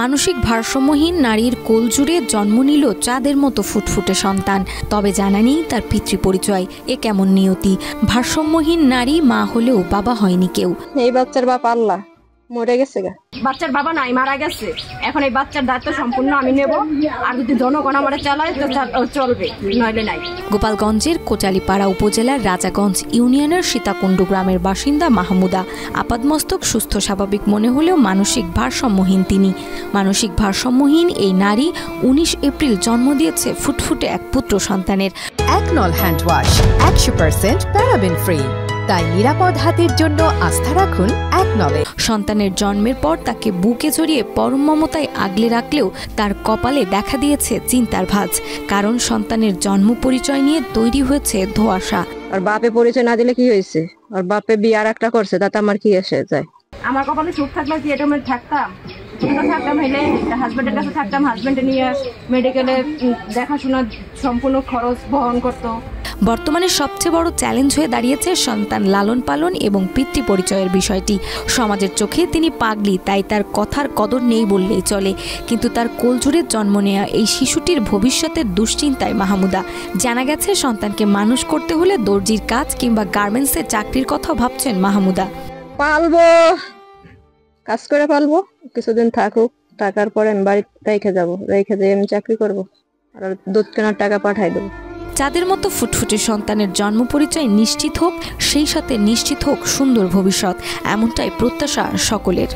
মানসিক ভারসাম্যহীন নারীর কোল জুড়ে জন্ম নিল চাঁদের মতো ফুটফুটে সন্তান, তবে জানা নেই তার পিতৃপরিচয়। এ কেমন নিয়তি! ভারসাম্যহীন নারী মা হলেও বাবা হয়নি কেউ। এই বাচ্চার বাপ আল্লাহ মরে গেছে গা। বাচ্চার বাবা নাই, মারা গেছে। এখন এই বাচ্চার দায়িত্ব সম্পূর্ণ আমি নেব, আর যদি জনগণ আমার চালায় তো চলবে, নইলে নাই। গোপালগঞ্জের কোটালীপাড়া উপজেলার রাজাগঞ্জ ইউনিয়নের সীতাকুণ্ড গ্রামের বাসিন্দা মাহমুদা। আপাতমস্তক সুস্থ স্বাভাবিক মনে হলেও মানসিক ভারসাম্যহীন তিনি। মানসিক ভারসাম্যহীন এই নারী 19 এপ্রিল জন্ম দিয়েছে ফুটফুটে এক পুত্র সন্তানের। একনল হ্যান্ড ওয়াশ 100% প্যারাবেন ফ্রি, তাই নিরাপদ হাতের জন্য আস্থা রাখুন একনলে। সন্তানের জন্মের পর তাকে বুকে জড়িয়ে পরম মমতায় আগলে রাখলেও তার কপালে দেখা দিয়েছে চিন্তার ভাঁজ, কারণ সন্তানের জন্ম পরিচয় নিয়ে তৈরি হয়েছে ধোঁয়াশা। আর বাপে পরিচয় না দিলে কি হয়েছে? আর বাপে বিয়ে আর একটা করছে, তাতে আমার কি এসে যায়? আমার কপালে সুখ থাকলে কি এটা থাকতাম? থাকতাম হলে হাজবেন্ডের কাছে থাকতাম, হাজবেন্ডে নিয়ে মেডিকেলে দেখাশোনা সম্পূর্ণ খরচ বহন করতো। বর্তমানে সবচেয়ে বড় চ্যালেঞ্জ হয়ে দাঁড়িয়েছে সন্তান লালন পালন এবং পিতৃ পরিচয়ের বিষয়টি। সমাজের চোখে তিনি পাগলি, তাই তার কথার কদর নেই বললেই চলে। কিন্তু তার কোলজুড়ে জন্ম নেয়া এই শিশুটির ভবিষ্যতের দুশ্চিন্তায় মাহমুদা। জানা গেছে সন্তানকে মানুষ করতে হলে দর্জির কাজ কিংবা গার্মেন্টসে চাকরির কথা ভাবছেন মাহমুদা। পালবো, কাজ করে পালবো, কিছুদিন থাকুক, টাকার পরে আমি বাড়ি রেখে যাবো, রেখে যেয়ে আমি চাকরি করবো আর দুধ কেনার টাকা পাঠাই দেবো। চাঁদের মতো ফুটফুটে সন্তানের জন্ম পরিচয় নিশ্চিত হোক, সেই সাথে নিশ্চিত হোক সুন্দর ভবিষ্যৎ, এমনটাই প্রত্যাশা সকলের।